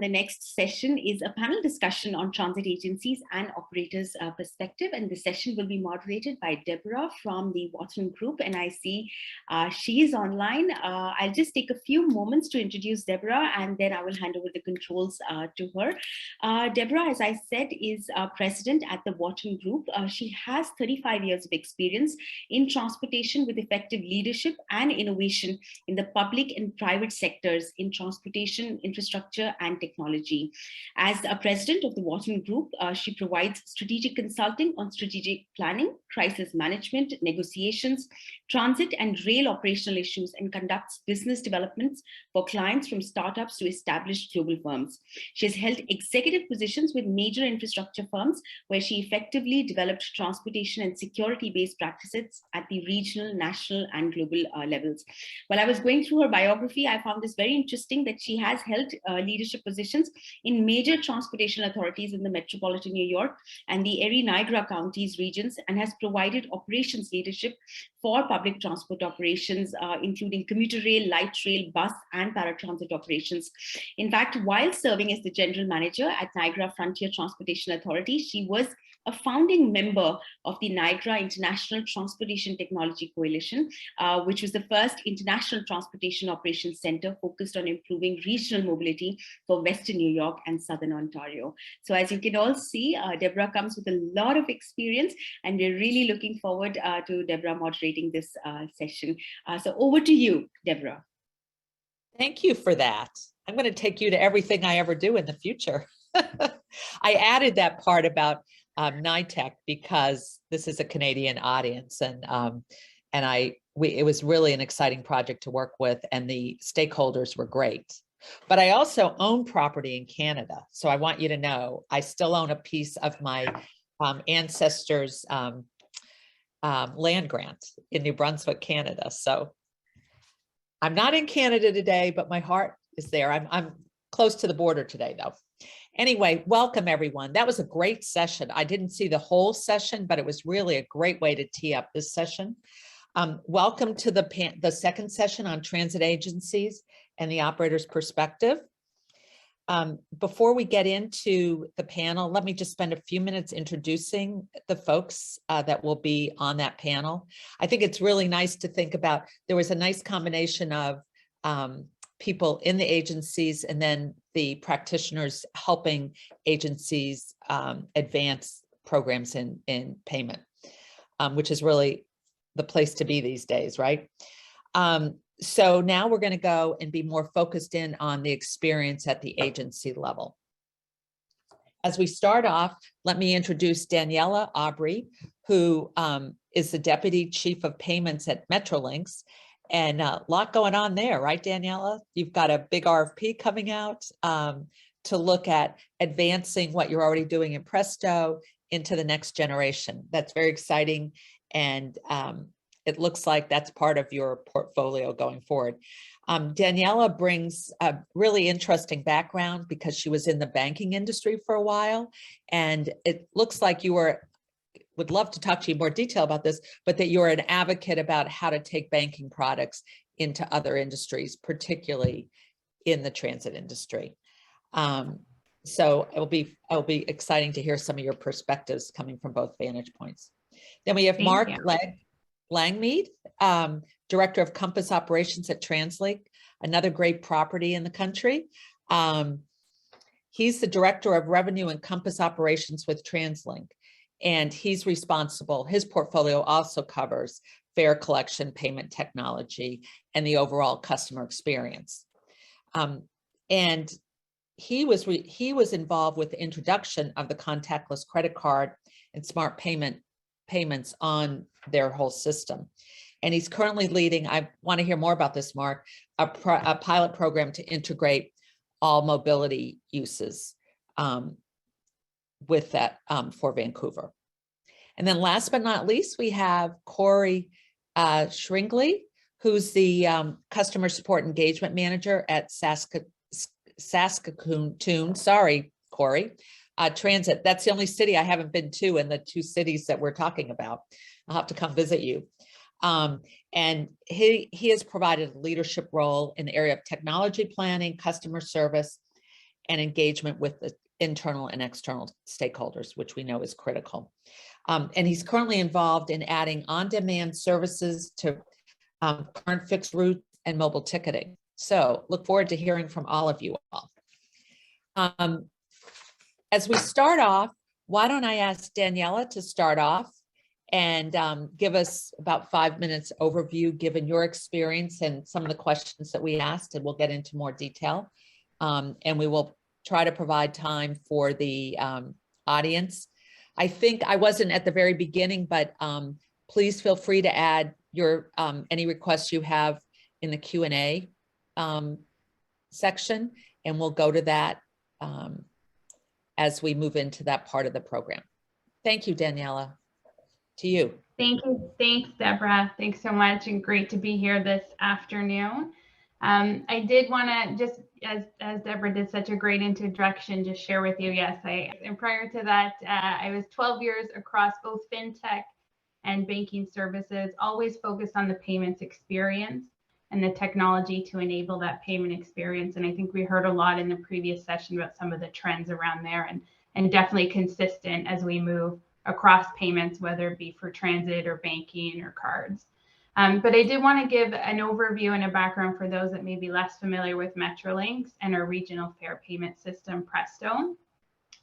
and the next session is a panel discussion on transit agencies and operators' perspective. And the session will be moderated by Deborah from the Wathen group. And I see she is online. I'll just take a few moments to introduce Deborah, and then I will hand over the controls to her. Deborah, as I said, is president at the Wathen group. She has 35 years of experience in transportation with effective leadership and innovation in the public and private sectors in transportation, infrastructure, and technology. As a president of the Wathen Group, she provides strategic consulting on strategic planning, crisis management, negotiations, transit and rail operational issues, and conducts business developments for clients from startups to established global firms. She has held executive positions with major infrastructure firms where she effectively developed transportation and security-based practices at the regional, national, and global levels. While I was going through her biography, I found this very interesting that she has held leadership positions in major transportation authorities in the metropolitan New York and the Erie Niagara counties regions, and has provided operations leadership for public transport operations, including commuter rail, light rail, bus, and paratransit operations. In fact, while serving as the general manager at Niagara Frontier Transportation Authority, she was a founding member of the Niagara International Transportation Technology Coalition, which was the first international transportation operations center focused on improving regional mobility for Western New York and Southern Ontario. So as you can all see, Deborah comes with a lot of experience, and we're really looking forward to Deborah moderating this session. So over to you, Deborah. Thank you for that. I'm going to take you to everything I ever do in the future. I added that part about NITEC because this is a Canadian audience, and it was really an exciting project to work with, and the stakeholders were great. But I also own property in Canada, so I want you to know I still own a piece of my ancestors' land grant in New Brunswick, Canada. So I'm not in Canada today, but my heart is there. I'm close to the border today, though. Anyway, welcome everyone. That was a great session. I didn't see the whole session, but it was really a great way to tee up this session. Welcome to the second session on transit agencies and the operator's perspective. Before we get into the panel, let me just spend a few minutes introducing the folks that will be on that panel. I think it's really nice to think about, there was a nice combination of people in the agencies and then the practitioners helping agencies advance programs in payment, which is really the place to be these days, right? So now we're going to go and be more focused in on the experience at the agency level. As we start off, let me introduce Daniella Aubry, who is the Deputy Chief of Payments at Metrolinx. And a lot going on there, right, Daniella? You've got a big RFP coming out to look at advancing what you're already doing in Presto into the next generation. That's very exciting. And it looks like that's part of your portfolio going forward. Daniella brings a really interesting background because she was in the banking industry for a while. And it looks like you would love to talk to you in more detail about this, but that you're an advocate about how to take banking products into other industries, particularly in the transit industry. So it'll be exciting to hear some of your perspectives coming from both vantage points. Then we have Mark Langmead, Director of Compass Operations at TransLink, another great property in the country. He's the Director of Revenue and Compass Operations with TransLink. And he's responsible, his portfolio also covers fare collection, payment technology, and the overall customer experience. And he was involved with the introduction of the contactless credit card and smart payments on their whole system. And he's currently leading, I want to hear more about this, Mark, a pilot program to integrate all mobility uses with that for Vancouver. And then last but not least, we have Cory Shrigley, who's the Customer Support Engagement Manager at Saskatoon, sorry, Cory, Transit. That's the only city I haven't been to in the two cities that we're talking about. I'll have to come visit you. And he has provided a leadership role in the area of technology planning, customer service, and engagement with the internal and external stakeholders, which we know is critical. And he's currently involved in adding on-demand services to current fixed routes and mobile ticketing. So look forward to hearing from all of you all. As we start off, why don't I ask Daniela to start off and give us about 5 minutes overview, given your experience and some of the questions that we asked, and we'll get into more detail. And we will try to provide time for the audience. I think I wasn't at the very beginning, but please feel free to add your any requests you have in the Q&A section, and we'll go to that as we move into that part of the program. Thank you, Daniela. To you. Thank you. Thanks, Deborah. Thanks so much, and great to be here this afternoon. I did want to just, as Deborah did such a great introduction, just share with you, yes, and prior to that, I was 12 years across both fintech and banking services, always focused on the payments experience and the technology to enable that payment experience. And I think we heard a lot in the previous session about some of the trends around there, and definitely consistent as we move across payments, whether it be for transit or banking or cards. But I did want to give an overview and a background for those that may be less familiar with Metrolinx and our regional fare payment system, Presto.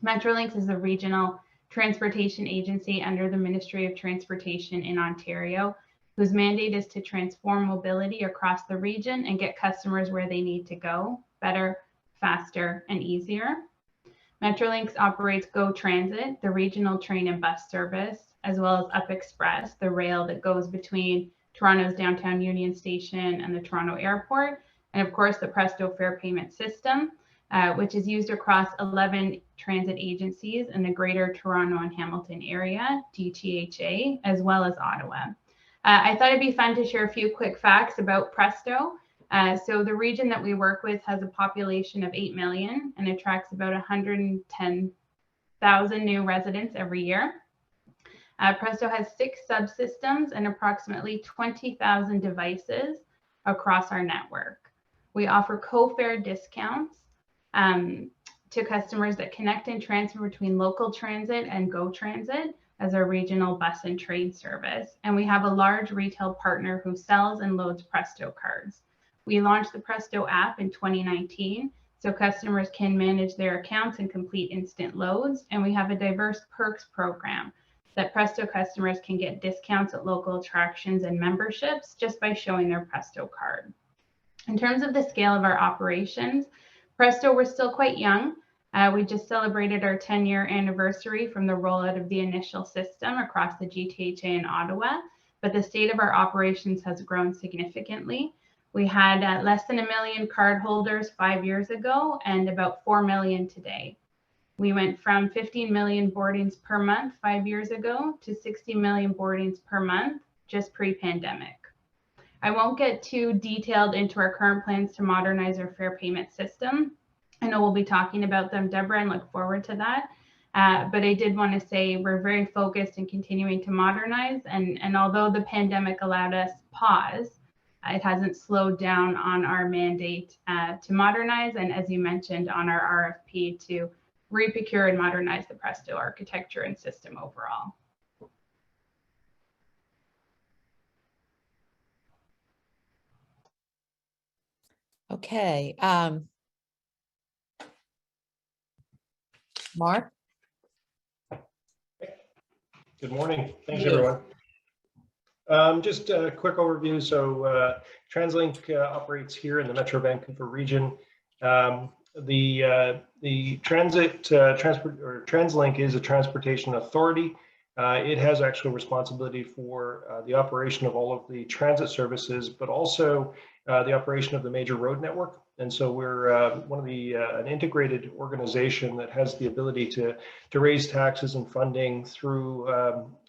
Metrolinx is a regional transportation agency under the Ministry of Transportation in Ontario, whose mandate is to transform mobility across the region and get customers where they need to go better, faster, and easier. Metrolinx operates Go Transit, the regional train and bus service, as well as Up Express, the rail that goes between Toronto's downtown Union Station and the Toronto Airport, and of course the Presto fare payment system, which is used across 11 transit agencies in the Greater Toronto and Hamilton area, GTHA, as well as Ottawa. I thought it'd be fun to share a few quick facts about Presto. So the region that we work with has a population of 8 million and attracts about 110,000 new residents every year. Presto has 6 subsystems and approximately 20,000 devices across our network. We offer co-fare discounts to customers that connect and transfer between local transit and Go Transit as our regional bus and train service. And we have a large retail partner who sells and loads Presto cards. We launched the Presto app in 2019, so customers can manage their accounts and complete instant loads. And we have a diverse perks program that Presto customers can get discounts at local attractions and memberships just by showing their Presto card. In terms of the scale of our operations, Presto, we're still quite young. We just celebrated our 10-year anniversary from the rollout of the initial system across the GTHA in Ottawa, but the state of our operations has grown significantly. We had less than 1 million cardholders 5 years ago and about 4 million today. We went from 15 million boardings per month 5 years ago to 60 million boardings per month just pre-pandemic. I won't get too detailed into our current plans to modernize our fare payment system. I know we'll be talking about them, Deborah, and look forward to that. But I did want to say we're very focused in continuing to modernize. And although the pandemic allowed us pause, it hasn't slowed down on our mandate to modernize. And as you mentioned, on our RFP to reprocure and modernize the Presto architecture and system overall. Okay. Mark? Good morning. Thanks, everyone. Just a quick overview. So TransLink operates here in the Metro Vancouver region. The TransLink is a transportation authority. It has actual responsibility for the operation of all of the transit services, but also the operation of the major road network. And so we're one of the an integrated organization that has the ability to raise taxes and funding through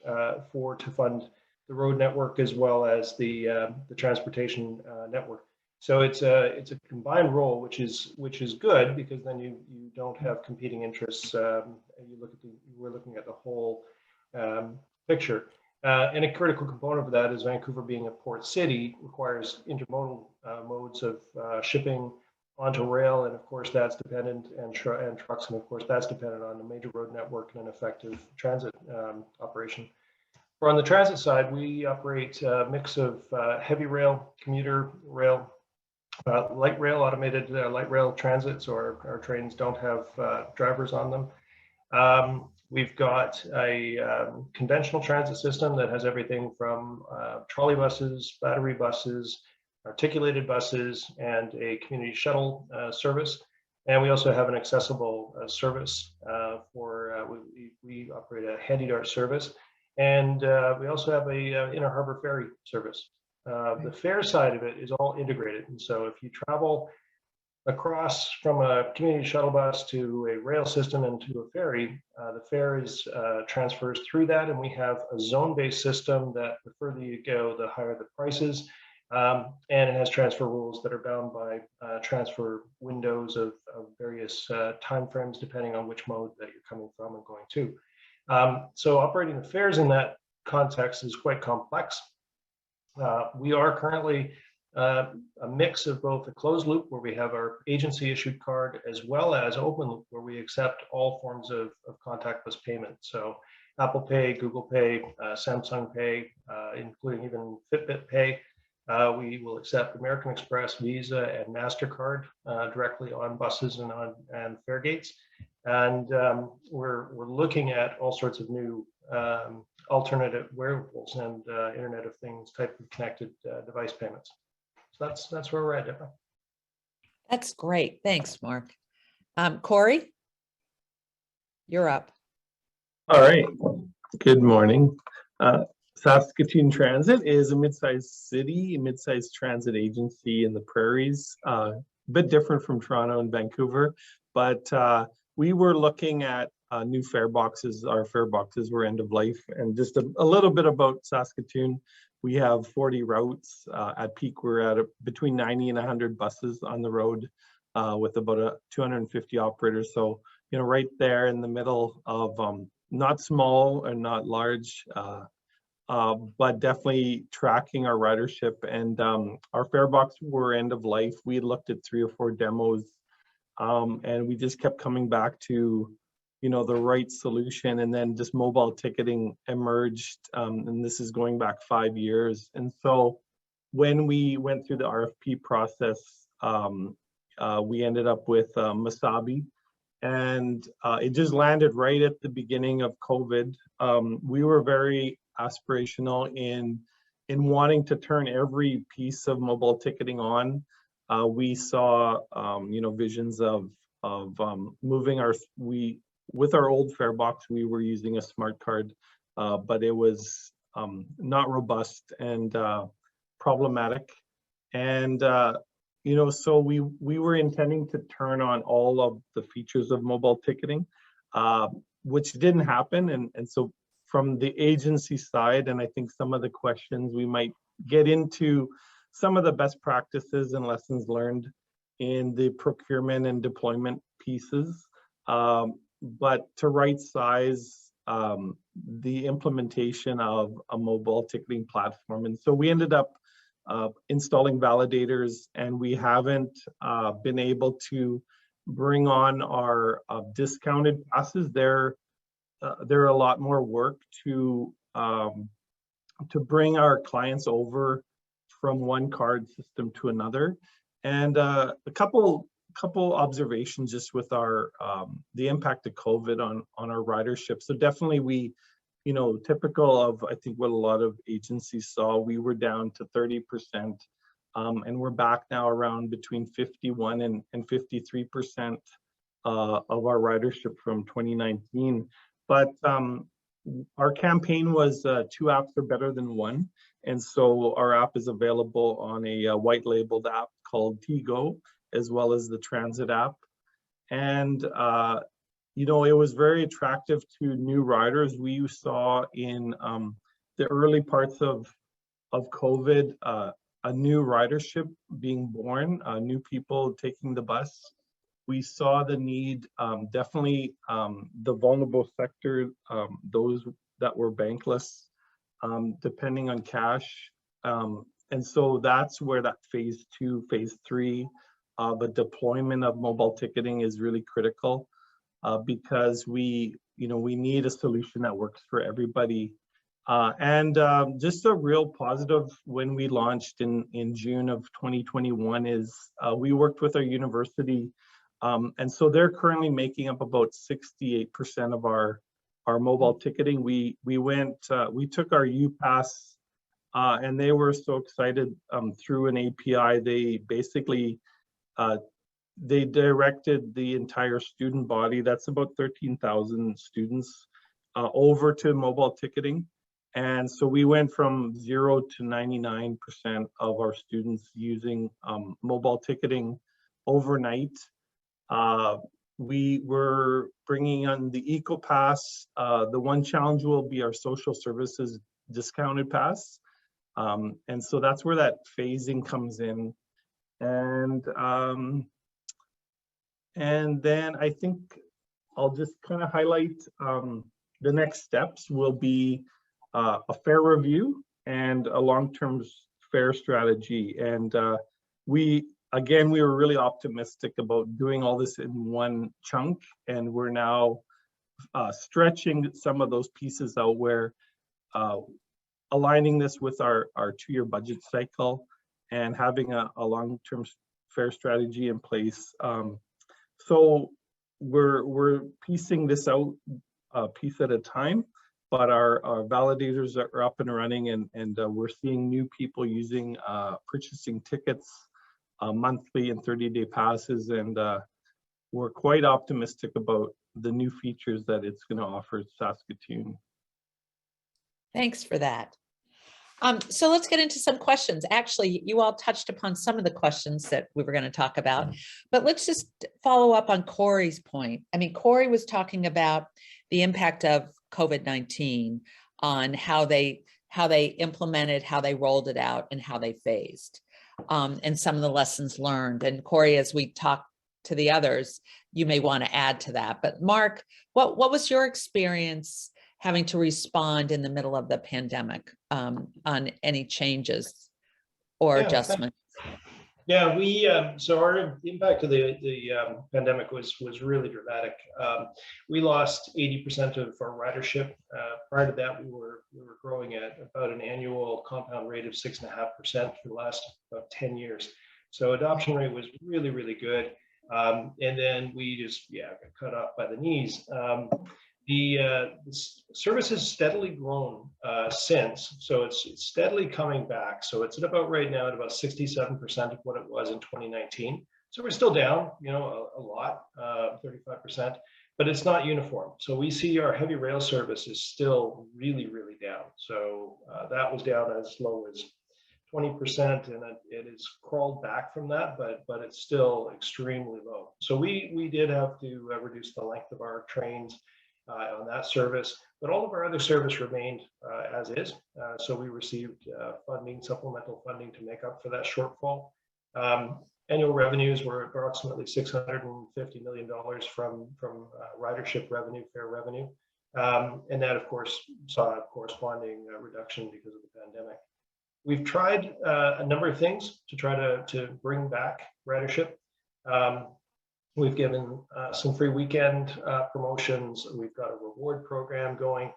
to fund the road network as well as the transportation network. So it's a combined role, which is good, because then you don't have competing interests. We're looking at the whole picture. And a critical component of that is Vancouver being a port city requires intermodal modes of shipping, onto rail, and of course that's dependent, and trucks, and of course that's dependent on the major road network and an effective transit operation. For on the transit side, we operate a mix of heavy rail, commuter rail, light rail, automated light rail transits, or our trains don't have drivers on them. We've got a conventional transit system that has everything from trolley buses, battery buses, articulated buses, and a community shuttle service. And we also have an accessible service we operate a handy dart service. And we also have a inner harbor ferry service. The fare side of it is all integrated. And so if you travel across from a community shuttle bus to a rail system and to a ferry, the fare is transfers through that. And we have a zone-based system that the further you go, the higher the prices. And it has transfer rules that are bound by transfer windows of various timeframes, depending on which mode that you're coming from and going to. So operating the fares in that context is quite complex. We are currently a mix of both a closed loop, where we have our agency issued card, as well as open loop, where we accept all forms of contactless payment. So Apple Pay, Google Pay, Samsung Pay, including even Fitbit Pay. We will accept American Express, Visa, and MasterCard directly on buses and fare gates. And we're looking at all sorts of new alternative wearables and Internet of Things type of connected device payments. So that's where we're at, Deborah. That's great. Thanks, Mark. Cory, you're up. All right. Good morning. Saskatoon Transit is a mid-sized city, a mid-sized transit agency in the prairies, a bit different from Toronto and Vancouver, but we were looking at new fare boxes. Our fare boxes were end of life. And just a little bit about Saskatoon. We have 40 routes. At peak, we're at between 90 and 100 buses on the road with about 250 operators. So, you know, right there in the middle of not small and not large, but definitely tracking our ridership. And our fare box were end of life. We had looked at 3 or 4 demos, and we just kept coming back to, you know, the right solution. And then just mobile ticketing emerged, and this is going back 5 years. And so when we went through the RFP process, we ended up with Masabi, and it just landed right at the beginning of COVID. We were very aspirational in wanting to turn every piece of mobile ticketing on. We saw, you know, visions of moving with our old fare box. We were using a smart card, but it was not robust and problematic. And you know, so we were intending to turn on all of the features of mobile ticketing, which didn't happen. And so from the agency side, and I think some of the questions we might get into some of the best practices and lessons learned in the procurement and deployment pieces, but to right size the implementation of a mobile ticketing platform. And so we ended up installing validators, and we haven't been able to bring on our discounted passes. They're a lot more work to bring our clients over from one card system to another. And a couple observations just with our the impact of COVID on our ridership. So definitely we, you know, typical of I think what a lot of agencies saw, we were down to 30%, and we're back now around between 51 and 53% of our ridership from 2019. But our campaign was 2 apps are better than 1. And so our app is available on a white labeled app called TGO, as well as the Transit app. And, you know, it was very attractive to new riders. We saw in the early parts of COVID, a new ridership being born, new people taking the bus. We saw the need, definitely the vulnerable sector, those that were bankless, depending on cash. And so that's where that phase 2, phase 3 but deployment of mobile ticketing is really critical because we need a solution that works for everybody. Just a real positive when we launched in June of 2021 is we worked with our university, and so they're currently making up about 68% of our mobile ticketing. We took our UPass, and they were so excited through an API. They basically they directed the entire student body, that's about 13,000 students, over to mobile ticketing. And so we went from 0 to 99% of our students using mobile ticketing overnight. We were bringing on the EcoPass. The one challenge will be our social services discounted pass. And so that's where that phasing comes in. And then I think I'll just kind of highlight the next steps will be a fare review and a long-term fare strategy. And we were really optimistic about doing all this in one chunk, and we're now stretching some of those pieces out where aligning this with our 2-year budget cycle and having a long-term fare strategy in place. So we're piecing this out a piece at a time, but our validators are up and running, and we're seeing new people using purchasing tickets monthly and 30-day passes, and we're quite optimistic about the new features that it's going to offer Saskatoon. Thanks for that. So let's get into some questions. Actually, you all touched upon some of the questions that we were going to talk about, but let's just follow up on Cory's point. I mean, Cory was talking about the impact of COVID-19 on how they implemented, how they rolled it out, and how they phased, and some of the lessons learned. And Cory, as we talk to the others, you may want to add to that. But Mark, what was your experience having to respond in the middle of the pandemic on any changes or adjustments? Yeah, so our impact of the pandemic was really dramatic. We lost 80% of our ridership. Prior to that, we were growing at about an annual compound rate of 6.5% for the last about 10 years. So adoption rate was really, really good. And then we just got cut off by the knees. The service has steadily grown since, so it's steadily coming back. So it's at about right now at about 67% of what it was in 2019. So we're still down, a lot, 35%, but it's not uniform. So we see our heavy rail service is still really, really down. So that was down as low as 20%, and it has crawled back from that, but it's still extremely low. So we did have to reduce the length of our trains on that service, but all of our other service remained as is. So we received supplemental funding to make up for that shortfall. Annual revenues were approximately $650 million from ridership revenue, fare revenue. And that, of course, saw a corresponding reduction because of the pandemic. We've tried a number of things to try to bring back ridership. We've given some free weekend promotions. We've got a reward program going.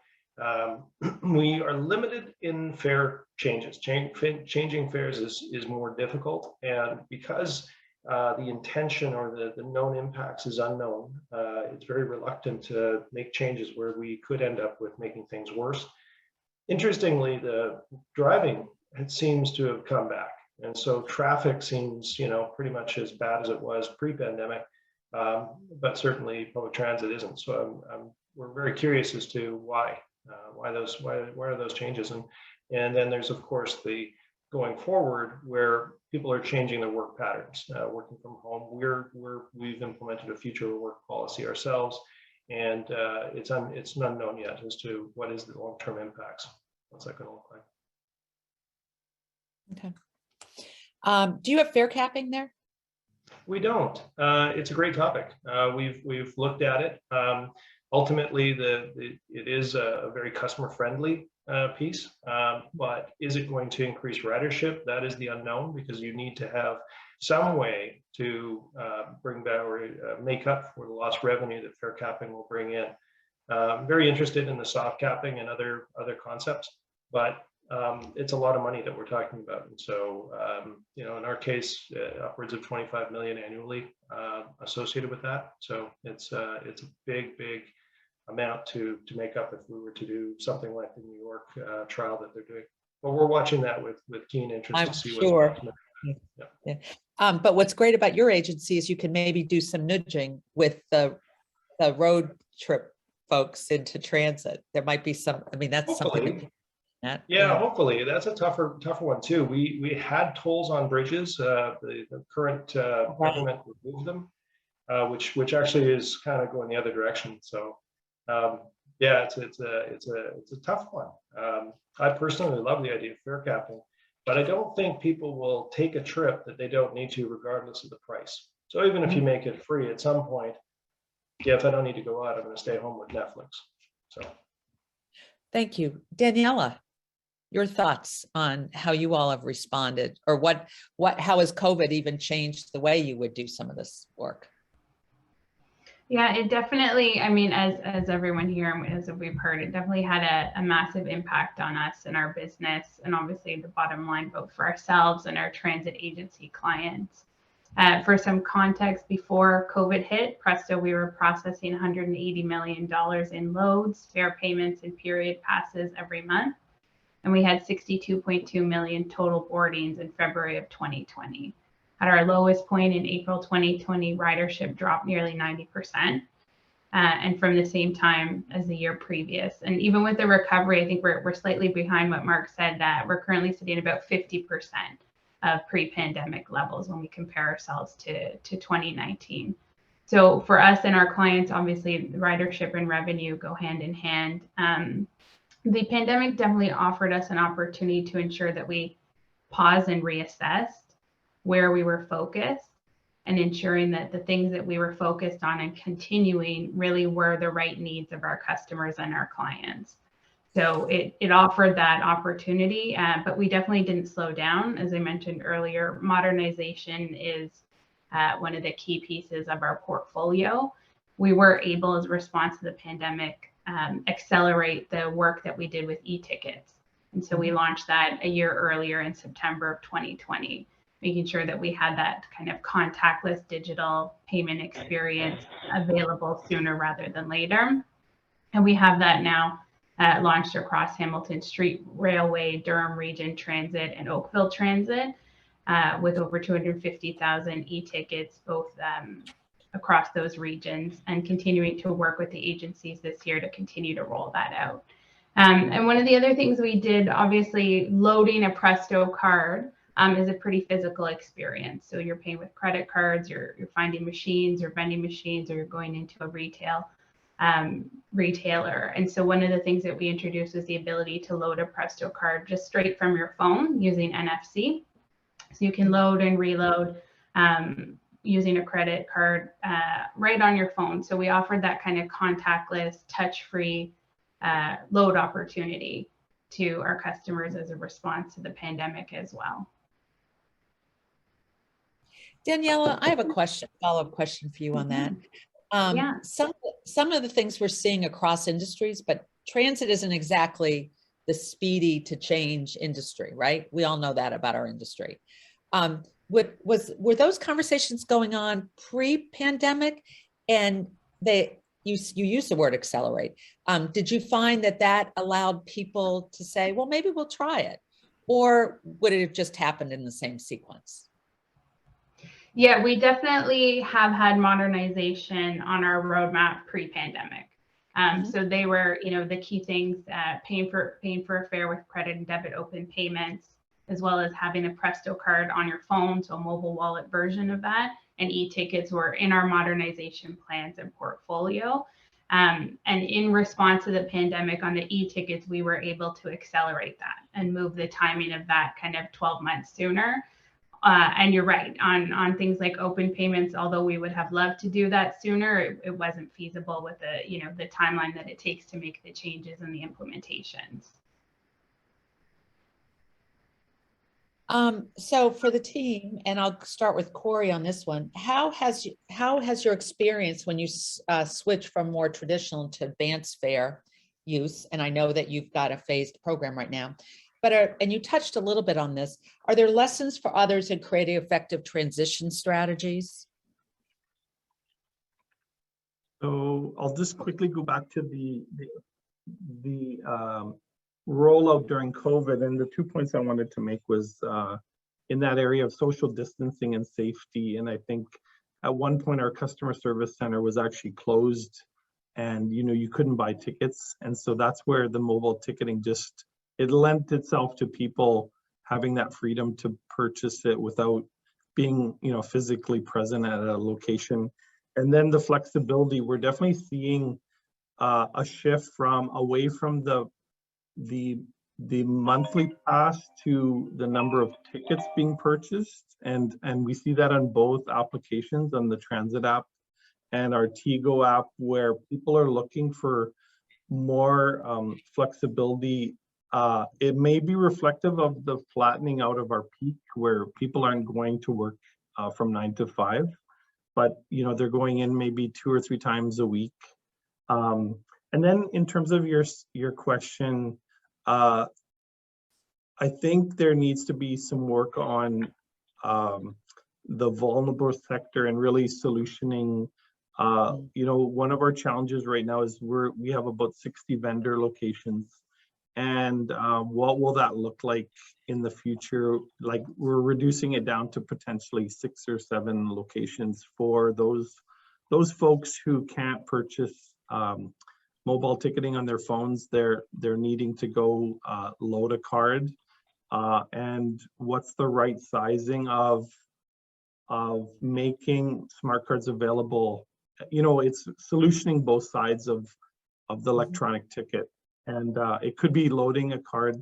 We are limited in fare changes. Changing fares is more difficult, and because the intention or the known impacts is unknown, it's very reluctant to make changes where we could end up with making things worse. Interestingly, the driving, it seems to have come back, and so traffic seems pretty much as bad as it was pre-pandemic. But certainly public transit isn't. So we're very curious as to why are those changes, and then there's of course the going forward where people are changing their work patterns, working from home. We've implemented a future work policy ourselves, and it's unknown yet as to what is the long-term impacts. What's that going to look like? Okay. Do you have fare capping there? We don't. It's a great topic. We've looked at it. Ultimately, it is a very customer-friendly piece, but is it going to increase ridership? That is the unknown, because you need to have some way to bring back or make up for the lost revenue that fare capping will bring in. I'm very interested in the soft capping and other concepts, but it's a lot of money that we're talking about. And so, you know, in our case, upwards of 25 million annually associated with that. So it's a big amount to make up if we were to do something like the New York trial that they're doing. But we're watching that with keen interest I'm to see sure. what's happening. Yeah. Yeah. But what's great about your agency is you can maybe do some nudging with the road trip folks into transit. There might be some, I mean, that's something that yeah, hopefully that's a tougher one too. We had tolls on bridges. The current government removed them, which actually is kind of going the other direction. So yeah, it's a tough one. I personally love the idea of fare capping, but I don't think people will take a trip that they don't need to, regardless of the price. So even if you make it free at some point, yeah, if I don't need to go out, I'm going to stay home with Netflix. So thank you. Daniela, your thoughts on how you all have responded, or how has COVID even changed the way you would do some of this work? Yeah, it definitely, I mean, as everyone here, as we've heard, it definitely had a massive impact on us and our business, and obviously the bottom line, both for ourselves and our transit agency clients. For some context, before COVID hit, Presto, we were processing $180 million in loads, fare payments, and period passes every month. And we had 62.2 million total boardings in February of 2020. At our lowest point in April 2020, ridership dropped nearly 90%, and from the same time as the year previous. And even with the recovery, I think we're slightly behind what Mark said, that we're currently sitting about 50% of pre-pandemic levels when we compare ourselves to 2019. So for us and our clients, obviously, ridership and revenue go hand in hand. The pandemic definitely offered us an opportunity to ensure that we pause and reassess where we were focused, and ensuring that the things that we were focused on and continuing really were the right needs of our customers and our clients. So it offered that opportunity, but we definitely didn't slow down. As I mentioned earlier, modernization is one of the key pieces of our portfolio. We were able, as a response to the pandemic, accelerate the work that we did with e-tickets. And so we launched that a year earlier in September of 2020, making sure that we had that kind of contactless digital payment experience available sooner rather than later. And we have that now launched across Hamilton Street Railway, Durham Region Transit, and Oakville Transit, with over 250,000 e-tickets, both across those regions, and continuing to work with the agencies this year to continue to roll that out. And one of the other things we did, obviously, loading a Presto card is a pretty physical experience. So you're paying with credit cards, you're finding machines or vending machines, or you're going into a retailer. And so one of the things that we introduced was the ability to load a Presto card just straight from your phone using NFC. So you can load and reload using a credit card right on your phone. So we offered that kind of contactless, touch-free load opportunity to our customers as a response to the pandemic as well. Daniela, I have a follow-up question for you on that. Yeah. Some of the things we're seeing across industries, but transit isn't exactly the speedy to change industry, right? We all know that about our industry. Were those conversations going on pre-pandemic? And you used the word accelerate. Did you find that allowed people to say, well, maybe we'll try it? Or would it have just happened in the same sequence? Yeah, we definitely have had modernization on our roadmap pre-pandemic. So they were, the key things: paying for a fare with credit and debit open payments, as well as having a Presto card on your phone, so a mobile wallet version of that. And e-tickets were in our modernization plans and portfolio. And in response to the pandemic, on the e-tickets, we were able to accelerate that and move the timing of that kind of 12 months sooner. And you're right, on things like open payments, although we would have loved to do that sooner, it wasn't feasible with the timeline that it takes to make the changes and the implementations. So for the team, and I'll start with Cory on this one, how has your experience when you switch from more traditional to advanced fare use, and I know that you've got a phased program right now, but and you touched a little bit on this, are there lessons for others in creating effective transition strategies? So I'll just quickly go back to the rollout during COVID, and the 2 points I wanted to make was in that area of social distancing and safety. And I think at one point our customer service center was actually closed, and you couldn't buy tickets, and so that's where the mobile ticketing it lent itself to people having that freedom to purchase it without being physically present at a location. And then the flexibility, we're definitely seeing a shift away from the monthly pass to the number of tickets being purchased, and we see that on both applications, on the Transit app and our TGO app, where people are looking for more flexibility. It may be reflective of the flattening out of our peak, where people aren't going to work from 9 to 5, but they're going in maybe 2 or 3 times a week. And then in terms of your question, I think there needs to be some work on the vulnerable sector and really solutioning. One of our challenges right now is we have about 60 vendor locations, and what will that look like in the future? Like, we're reducing it down to potentially 6 or 7 locations for those folks who can't purchase mobile ticketing on their phones. They're needing to go load a card, and what's the right sizing of making smart cards available? It's solutioning both sides of the electronic ticket, and it could be loading a card,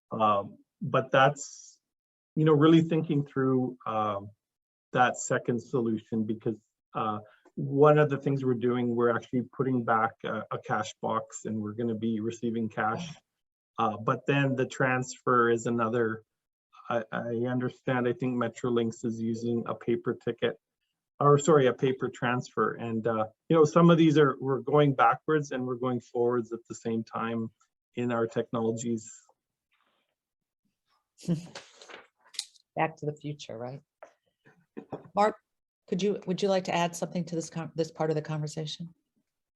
but that's really thinking through that second solution, because one of the things we're doing, we're actually putting back a cash box, and we're going to be receiving cash. But then the transfer is another. I understand. I think Metrolinx is using a paper ticket, or sorry, a paper transfer. And some of these we're going backwards and we're going forwards at the same time in our technologies. Back to the future, right? Mark, would you like to add something to this part of the conversation?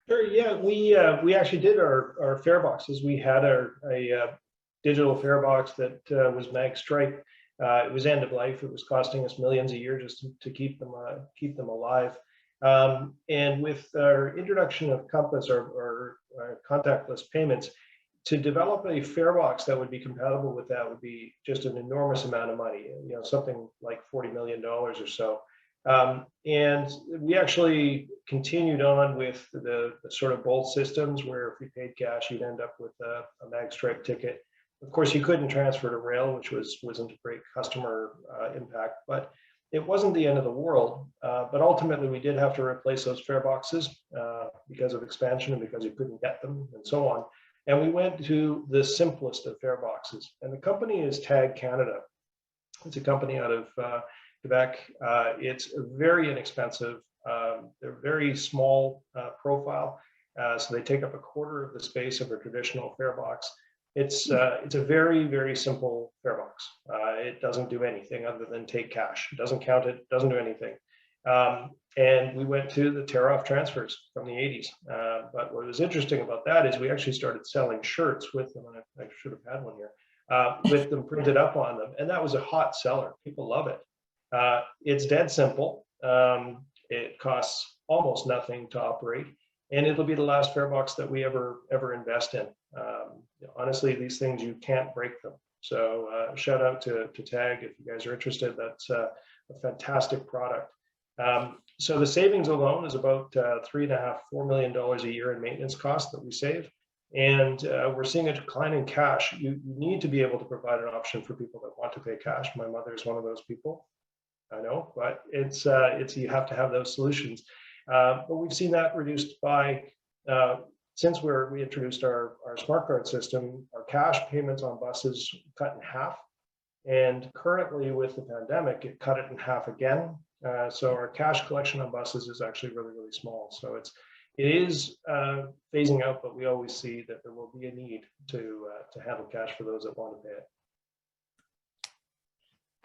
Sure. Yeah, we actually did our fare boxes. We had a digital fare box that was mag stripe. It was end of life. It was costing us millions a year just to keep them alive. And with our introduction of Compass or contactless payments, to develop a fare box that would be compatible with that would be just an enormous amount of money. Something like $40 million or so. And we actually continued on with the sort of bolt systems, where if you paid cash, you'd end up with a mag stripe ticket. Of course, you couldn't transfer to rail, which wasn't a great customer impact, but it wasn't the end of the world. But ultimately, we did have to replace those fare boxes because of expansion and because you couldn't get them and so on. And we went to the simplest of fare boxes. And the company is TAG Canada. It's a company out of Quebec. It's very inexpensive. They're very small profile, so they take up a quarter of the space of a traditional fare box. It's a very, very simple fare box. It doesn't do anything other than take cash. It doesn't count it, doesn't do anything. And we went to the tear-off transfers from the 80s. But what was interesting about that is we actually started selling shirts with them, and I should have had one here, with them printed up on them. And that was a hot seller. People love it. It's dead simple. It costs almost nothing to operate, and it'll be the last fare box that we ever invest in. Honestly, these things, you can't break them. So shout out to TAG if you guys are interested. That's a fantastic product. So the savings alone is about $3.5–4 million a year in maintenance costs that we save. And we're seeing a decline in cash. You need to be able to provide an option for people that want to pay cash. My mother is one of those people. I know, but it's you have to have those solutions. But we've seen that reduced by, since we introduced our smart card system, our cash payments on buses cut in half. And currently with the pandemic, it cut it in half again. So our cash collection on buses is actually really, really small. So it is phasing out, but we always see that there will be a need to handle cash for those that want to pay it.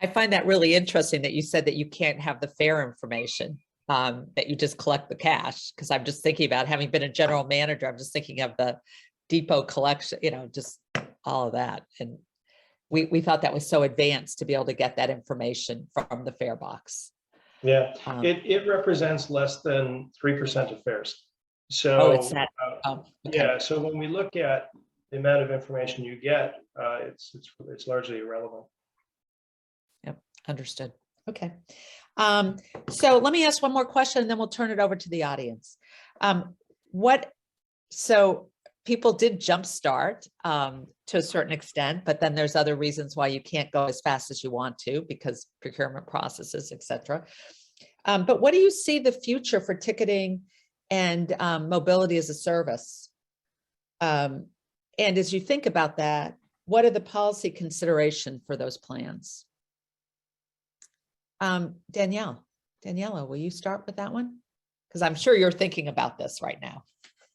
I find that really interesting that you said that you can't have the fare information, that you just collect the cash, because I'm just thinking about, having been a general manager, I'm just thinking of the depot collection, you know, just all of that. And we thought that was so advanced to be able to get that information from the fare box. Yeah, it represents less than 3% of fares. So oh, it's that. Okay. Yeah, so when we look at the amount of information you get, it's largely irrelevant. Yep, understood. Okay. So let me ask one more question and then we'll turn it over to the audience. So people did jumpstart to a certain extent, but then there's other reasons why you can't go as fast as you want to because procurement processes, et cetera. But what do you see the future for ticketing and mobility as a service? And as you think about that, what are the policy considerations for those plans? Daniela, will you start with that one? Because I'm sure you're thinking about this right now.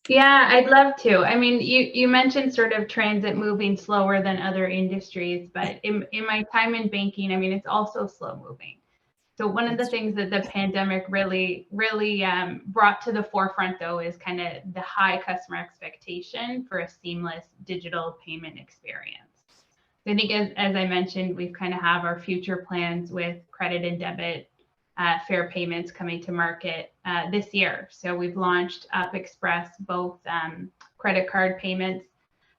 Yeah, I'd love to. I mean, you mentioned sort of transit moving slower than other industries, but in my time in banking, I mean, it's also slow moving. So one of the things that the pandemic really brought to the forefront, though, is kind of the high customer expectation for a seamless digital payment experience. I think as I mentioned, we've kind of have our future plans with credit and debit fare payments coming to market this year. So we've launched Up Express, both credit card payments,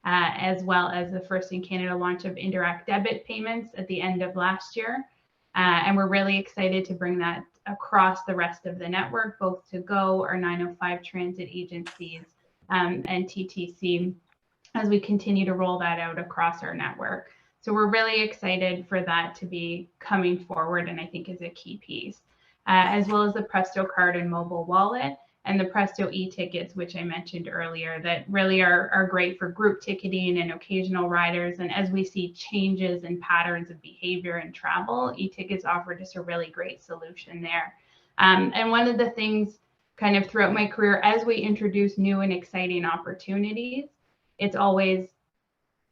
as well as the first in Canada launch of indirect debit payments at the end of last year. And we're really excited to bring that across the rest of the network, both to GO, our 905 transit agencies, and TTC, as we continue to roll that out across our network. So we're really excited for that to be coming forward, and I think is a key piece, as well as the Presto card and mobile wallet and the Presto e-tickets, which I mentioned earlier, that really are great for group ticketing and occasional riders. And as we see changes in patterns of behavior and travel, e-tickets offer just a really great solution there. And one of the things kind of throughout my career, as we introduce new and exciting opportunities, it's always,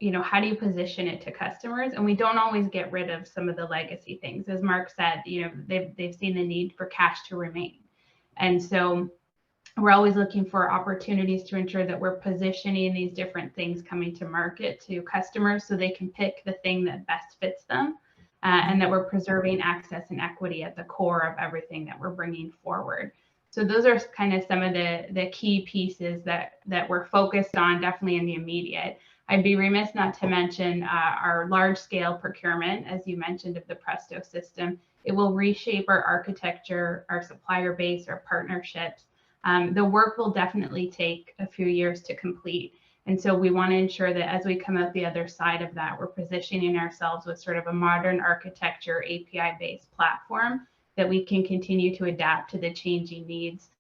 you know, how do you position it to customers? And we don't always get rid of some of the legacy things. As Mark said, you know, they've seen the need for cash to remain. And so we're always looking for opportunities to ensure that we're positioning these different things coming to market to customers so they can pick the thing that best fits them, and that we're preserving access and equity at the core of everything that we're bringing forward. So those are kind of some of the key pieces that we're focused on, definitely in the immediate. I'd be remiss not to mention our large scale procurement, as you mentioned, of the Presto system. It will reshape our architecture, our supplier base, our partnerships. The work will definitely take a few years to complete. And so we want to ensure that as we come out the other side of that, we're positioning ourselves with sort of a modern architecture, API-based platform that we can continue to adapt to the changing needs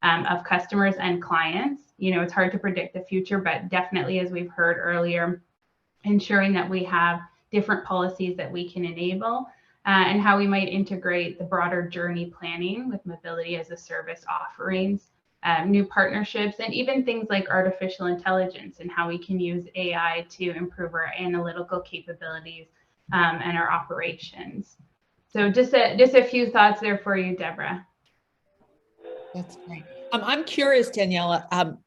of customers and clients. You know, it's hard to predict the future, but definitely, as we've heard earlier, ensuring that we have different policies that we can enable, and how we might integrate the broader journey planning with mobility as a service offerings, new partnerships, and even things like artificial intelligence and how we can use AI to improve our analytical capabilities and our operations. So just a few thoughts there for you, Deborah. That's great. I'm curious, Daniela,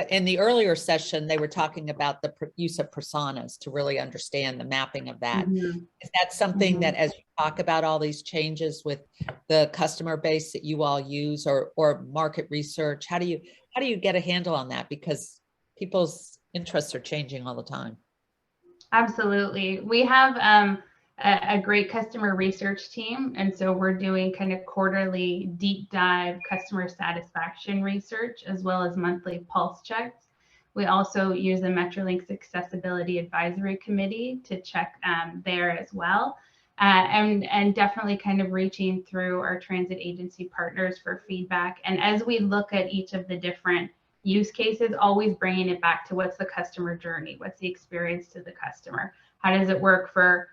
in the earlier session, they were talking about the use of personas to really understand the mapping of that. Mm-hmm. Is that something that, as you talk about all these changes with the customer base that you all use, or market research, how do you get a handle on that? Because people's interests are changing all the time. Absolutely. We have a great customer research team. And so we're doing kind of quarterly deep dive customer satisfaction research, as well as monthly pulse checks. We also use the Metrolinx Accessibility Advisory Committee to check there as well. And definitely kind of reaching through our transit agency partners for feedback. And as we look at each of the different use cases, always bringing it back to what's the customer journey, what's the experience to the customer, how does it work for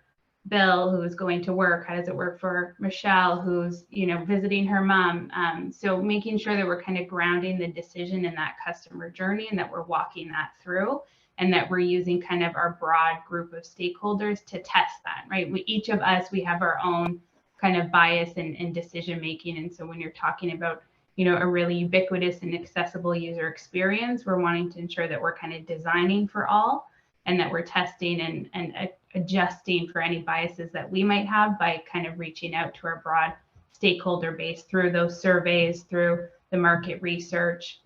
Bill, who is going to work? How does it work for Michelle, who's, you know, visiting her mom? So making sure that we're kind of grounding the decision in that customer journey and that we're walking that through, and that we're using kind of our broad group of stakeholders to test that, right? Each of us, we have our own kind of bias in decision making. And so when you're talking about, you know, a really ubiquitous and accessible user experience, we're wanting to ensure that we're kind of designing for all, and that we're testing and adjusting for any biases that we might have by kind of reaching out to our broad stakeholder base through those surveys, through the market research,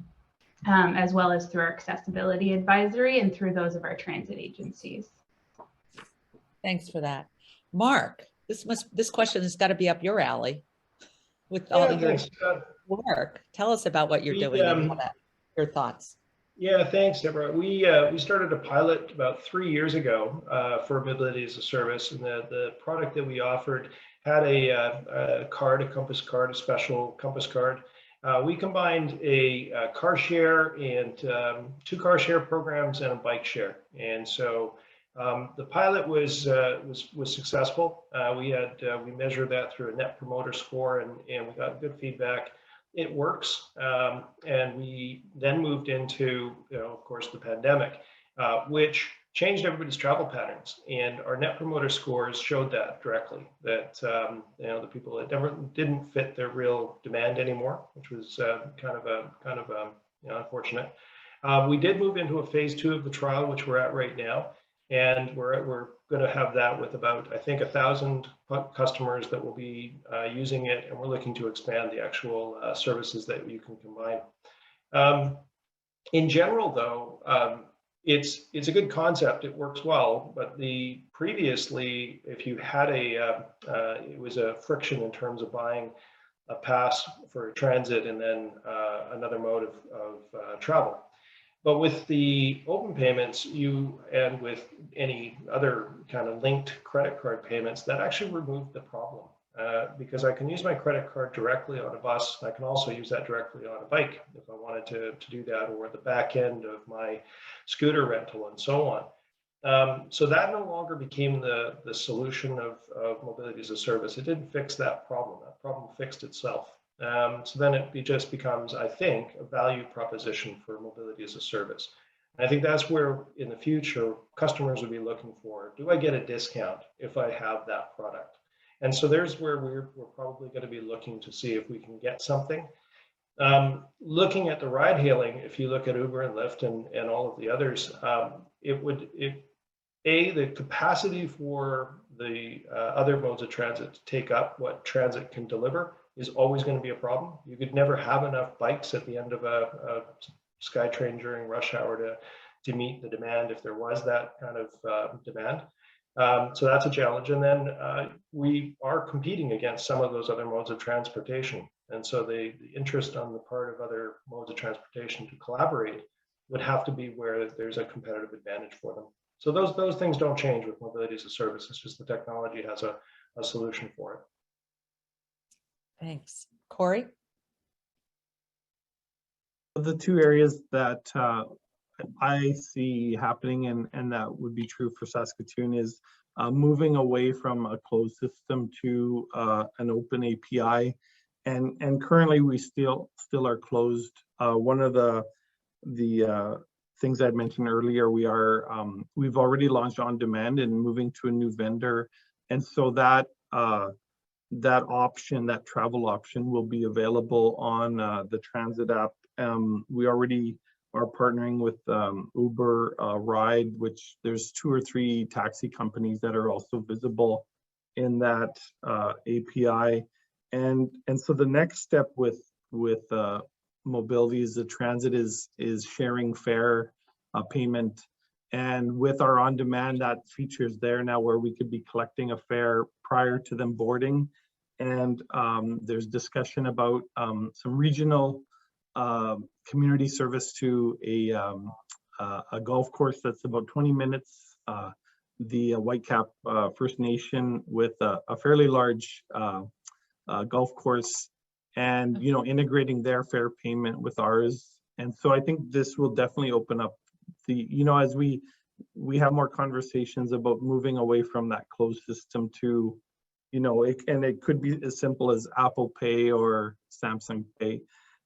as well as through our accessibility advisory and through those of our transit agencies. Thanks for that. Mark, this question has got to be up your alley with all your work. Tell us about what you're doing and your thoughts. Yeah, thanks, Deborah. We started a pilot about 3 years ago for mobility as a service, and the product that we offered had a card, a Compass card, a special Compass card. We combined a car share and 2 car share programs and a bike share, and so the pilot was successful. We measured that through a Net Promoter Score, and we got good feedback. It works, and we then moved into, of course, the pandemic, which changed everybody's travel patterns, and our Net Promoter Scores showed that directly. That the people that didn't fit their real demand anymore, which was kind of unfortunate. We did move into a phase 2 of the trial, which we're at right now, and we're going to have that with about, I think, 1,000 customers that will be using it, and we're looking to expand the actual services that you can combine. In general, though, it's a good concept. It works well, but previously, if you had it was a friction in terms of buying a pass for transit and then another mode of travel. But with the open payments, and with any other kind of linked credit card payments, that actually removed the problem, because I can use my credit card directly on a bus. And I can also use that directly on a bike if I wanted to do that, or the back end of my scooter rental and so on. So that no longer became the solution of mobility as a service. It didn't fix that problem. That problem fixed itself. So then it just becomes, I think, a value proposition for mobility as a service. And I think that's where, in the future, customers will be looking for, do I get a discount if I have that product? And so there's where we're probably going to be looking to see if we can get something. Looking at the ride hailing, if you look at Uber and Lyft and all of the others, the capacity for the other modes of transit to take up what transit can deliver is always going to be a problem. You could never have enough bikes at the end of a SkyTrain during rush hour to meet the demand if there was that kind of demand. So that's a challenge. And then we are competing against some of those other modes of transportation. And so the interest on the part of other modes of transportation to collaborate would have to be where there's a competitive advantage for them. So those things don't change with mobility as a service. It's just the technology has a solution for it. Thanks. Cory? The 2 areas that I see happening, and that would be true for Saskatoon, is moving away from a closed system to an open API. And currently we still are closed. One of the things I mentioned earlier, we've already launched on demand and moving to a new vendor. And so that option, that travel option, will be available on the transit app. We already are partnering with Uber Ride, which there's 2 or 3 taxi companies that are also visible in that API. And so the next step with mobility as a transit is sharing fare payment. And with our on-demand, that feature's there now, where we could be collecting a fare prior to them boarding. And there's discussion about some regional community service to a golf course that's about 20 minutes, the Whitecap First Nation, with a fairly large golf course, and integrating their fare payment with ours. And so I think this will definitely open up the, as we we have more conversations about moving away from that closed system to, you know, and it could be as simple as Apple Pay or Samsung Pay.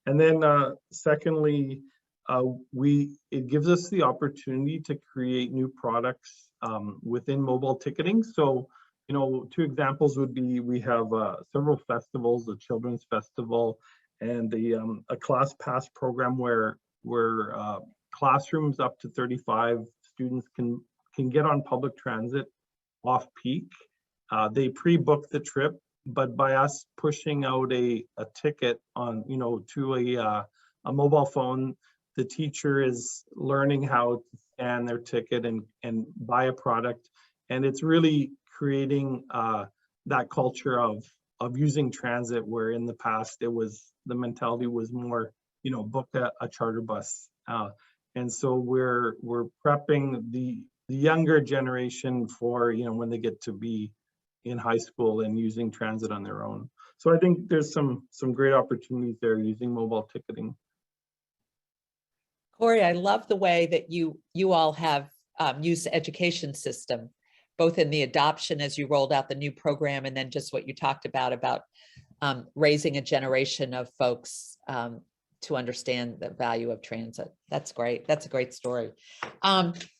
And then secondly, it gives us the opportunity to create new products within mobile ticketing. So, you know, two examples would be, we have several festivals, the Children's Festival and the a class pass program where classrooms up to 35 students can get on public transit off peak. They pre-book the trip, but by us pushing out a ticket on, you know, to a mobile phone, the teacher is learning how to scan their ticket and buy a product. And it's really creating that culture of using transit, where in the past the mentality was more, you know, book a charter bus. And so we're prepping the younger generation for, you know, when they get to be in high school and using transit on their own. So I think there's some great opportunities there using mobile ticketing. Cory, I love the way that you all have used the education system, both in the adoption as you rolled out the new program, and then just what you talked about raising a generation of folks to understand the value of transit. That's great. That's a great story.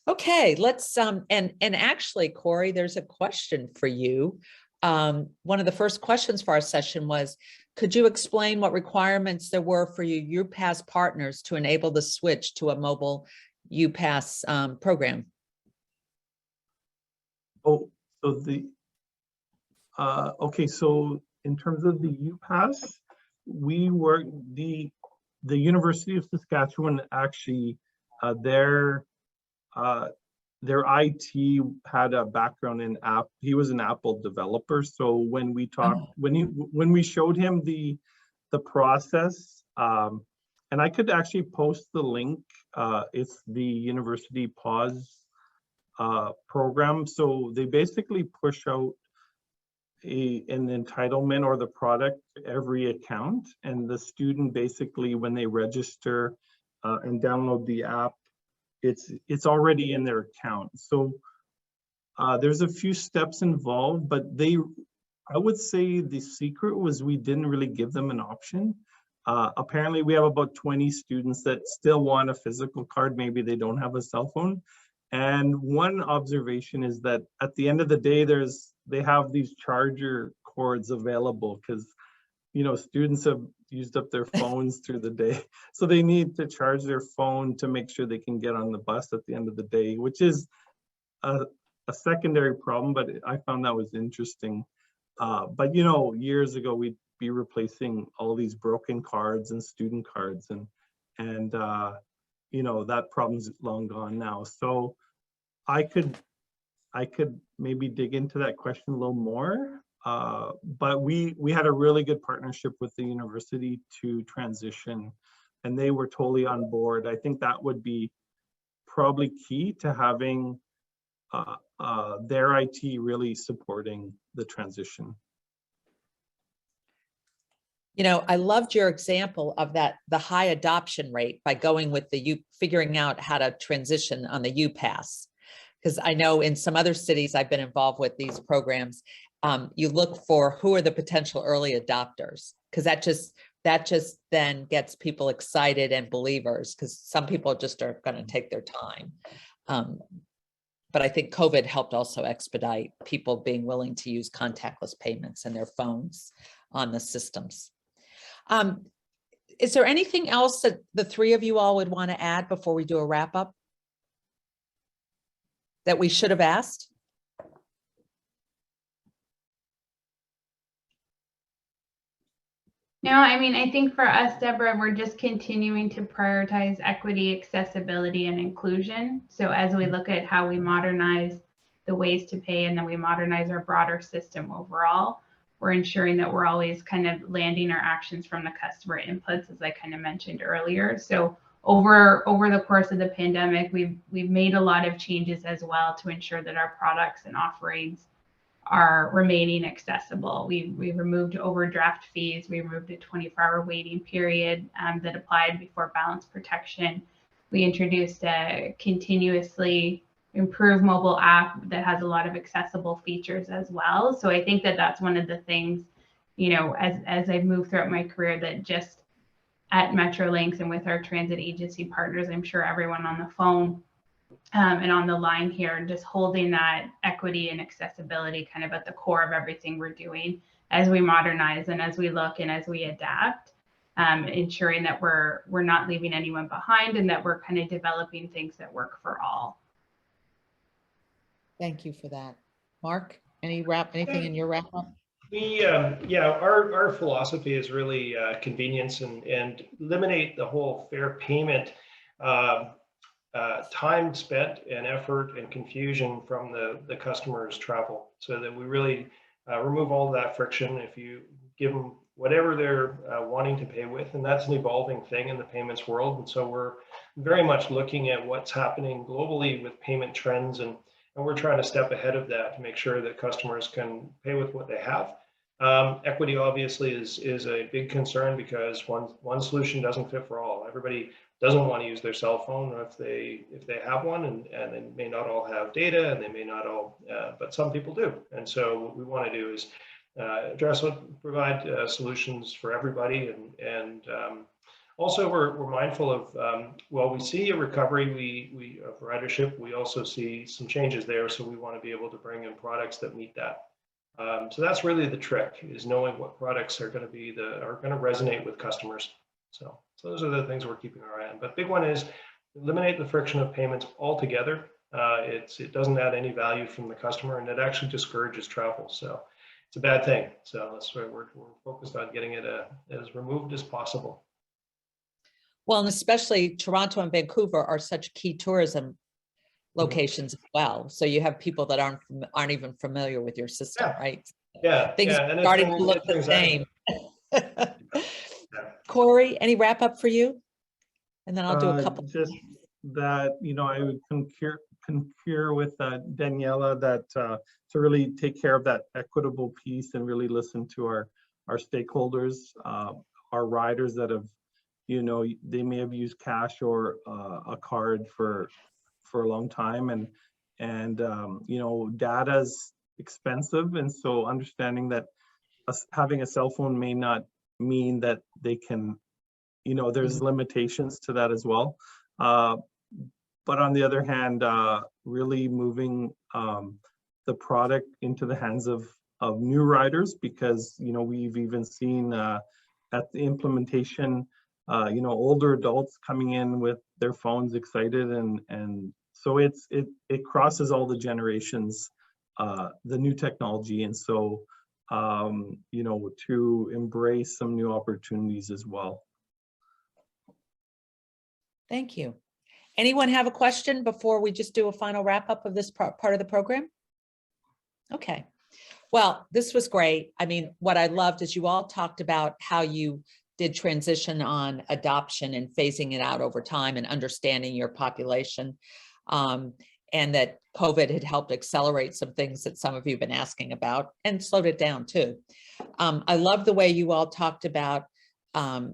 Okay, let's and actually, Cory, there's a question for you. One of the first questions for our session was, could you explain what requirements there were for your UPass partners to enable the switch to a mobile UPass program? Oh, so okay, so in terms of the UPass, we were the University of Saskatchewan actually, their IT had a background in app. He was an Apple developer. So when we talked, when we showed him the process, and I could actually post the link. It's the University Pause program. So they basically push out an entitlement or the product to every account, and the student basically, when they register and download the app, it's already in their account. So there's a few steps involved, but I would say the secret was we didn't really give them an option. Apparently we have about 20 students that still want a physical card. Maybe they don't have a cell phone. And one observation is that at the end of the day, they have these charger cords available because, you know, students have used up their phones through the day. So they need to charge their phone to make sure they can get on the bus at the end of the day, which is a secondary problem, but I found that was interesting. But, you know, years ago, we'd be replacing all these broken cards and student cards, and you know, that problem's long gone now. So I could maybe dig into that question a little more, but we had a really good partnership with the university to transition, and they were totally on board. I think that would be probably key to having their IT really supporting the transition. You know, I loved your example of the high adoption rate by going with figuring out how to transition on the UPass. Because I know in some other cities I've been involved with these programs, you look for who are the potential early adopters, because that just then gets people excited and believers, because some people just are going to take their time. But I think COVID helped also expedite people being willing to use contactless payments and their phones on the systems. Is there anything else that the three of you all would want to add before we do a wrap up that we should have asked? No, I mean, I think for us, Deborah, we're just continuing to prioritize equity, accessibility, and inclusion. So as we look at how we modernize the ways to pay, and then we modernize our broader system overall, we're ensuring that we're always kind of landing our actions from the customer inputs, as I kind of mentioned earlier. So over the course of the pandemic, we've made a lot of changes as well to ensure that our products and offerings are remaining accessible. We removed overdraft fees. We removed a 24-hour waiting period that applied before balance protection. We introduced a continuously improved mobile app that has a lot of accessible features as well. So I think that that's one of the things, you know, as I've moved throughout my career, that just at Metrolinx and with our transit agency partners, I'm sure everyone on the phone and on the line here, just holding that equity and accessibility kind of at the core of everything we're doing as we modernize and as we look and as we adapt, ensuring that we're not leaving anyone behind and that we're kind of developing things that work for all. Thank you for that. Mark, anything in your wrap up? Our philosophy is really convenience and eliminate the whole fare payment time spent and effort and confusion from the customer's travel, so that we really remove all of that friction. If you give them whatever they're wanting to pay with, and that's an evolving thing in the payments world. And so we're very much looking at what's happening globally with payment trends, and we're trying to step ahead of that to make sure that customers can pay with what they have. Equity obviously is a big concern, because one solution doesn't fit for all. Everybody doesn't want to use their cell phone if they have one, and they may not all have data, and they may not all, but some people do. And so what we want to do is provide solutions for everybody, and also we're mindful of while we see a recovery of ridership, we also see some changes there. So we want to be able to bring in products that meet that. So that's really the trick, is knowing what products are going to resonate with customers. So those are the things we're keeping our eye on. But big one is eliminate the friction of payments altogether. It doesn't add any value from the customer, and it actually discourages travel. So it's a bad thing. So that's why we're focused on getting it as removed as possible. Well, and especially Toronto and Vancouver are such key tourism locations as well. So you have people that aren't even familiar with your system, right? Yeah. Things and starting to look the same. Cory, any wrap up for you? And then I'll do a couple. Just that, I would concur with Daniela that to really take care of that equitable piece and really listen to our stakeholders, our riders that have, they may have used cash or a card for a long time, and data's expensive, and so understanding that having a cell phone may not mean that they can, there's limitations to that as well. But on the other hand, really moving the product into the hands of new riders, because we've even seen at the implementation, older adults coming in with their phones excited, and so it crosses all the generations, the new technology, and so to embrace some new opportunities as well. Thank you. Anyone have a question before we just do a final wrap up of this part of the program? Okay. Well, this was great. I mean, what I loved is you all talked about how you did transition on adoption and phasing it out over time and understanding your population, and that COVID had helped accelerate some things that some of you have been asking about and slowed it down too. I love the way you all talked about about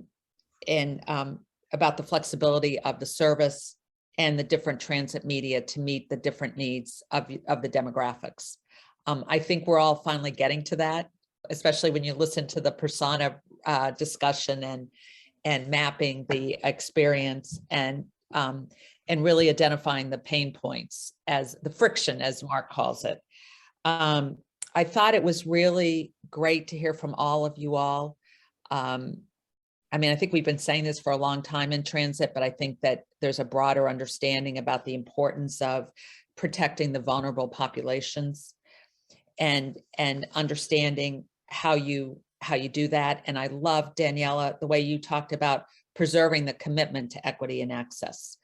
the flexibility of the service and the different transit media to meet the different needs of the demographics. I think we're all finally getting to that, especially when you listen to the persona discussion and mapping the experience and really identifying the pain points as the friction, as Mark calls it. I thought it was really great to hear from all of you all. I mean, I think we've been saying this for a long time in transit, but I think that there's a broader understanding about the importance of protecting the vulnerable populations and understanding how you do that. And I love, Daniela, the way you talked about preserving the commitment to equity and access.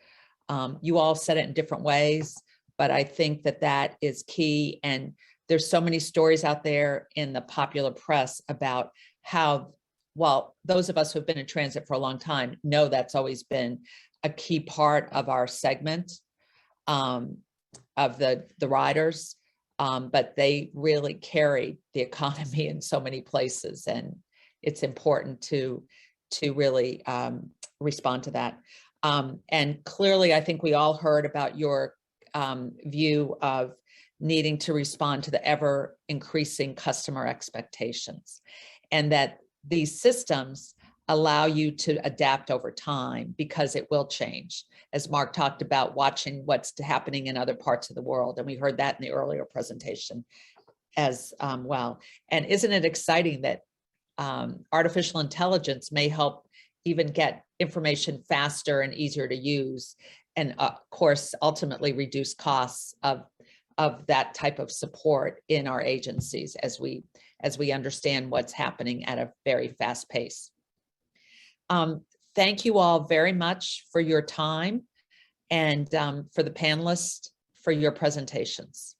You all said it in different ways, but I think that that is key. And there's so many stories out there in the popular press about how, well, those of us who have been in transit for a long time know that's always been a key part of our segment of the riders, but they really carry the economy in so many places, and it's important to really respond to that. And clearly, I think we all heard about your view of needing to respond to the ever increasing customer expectations, and that these systems allow you to adapt over time because it will change. As Mark talked about, watching what's happening in other parts of the world. And we heard that in the earlier presentation as well. And isn't it exciting that artificial intelligence may help even get information faster and easier to use, and of course, ultimately reduce costs of that type of support in our agencies as we understand what's happening at a very fast pace. Thank you all very much for your time, and for the panelists for your presentations.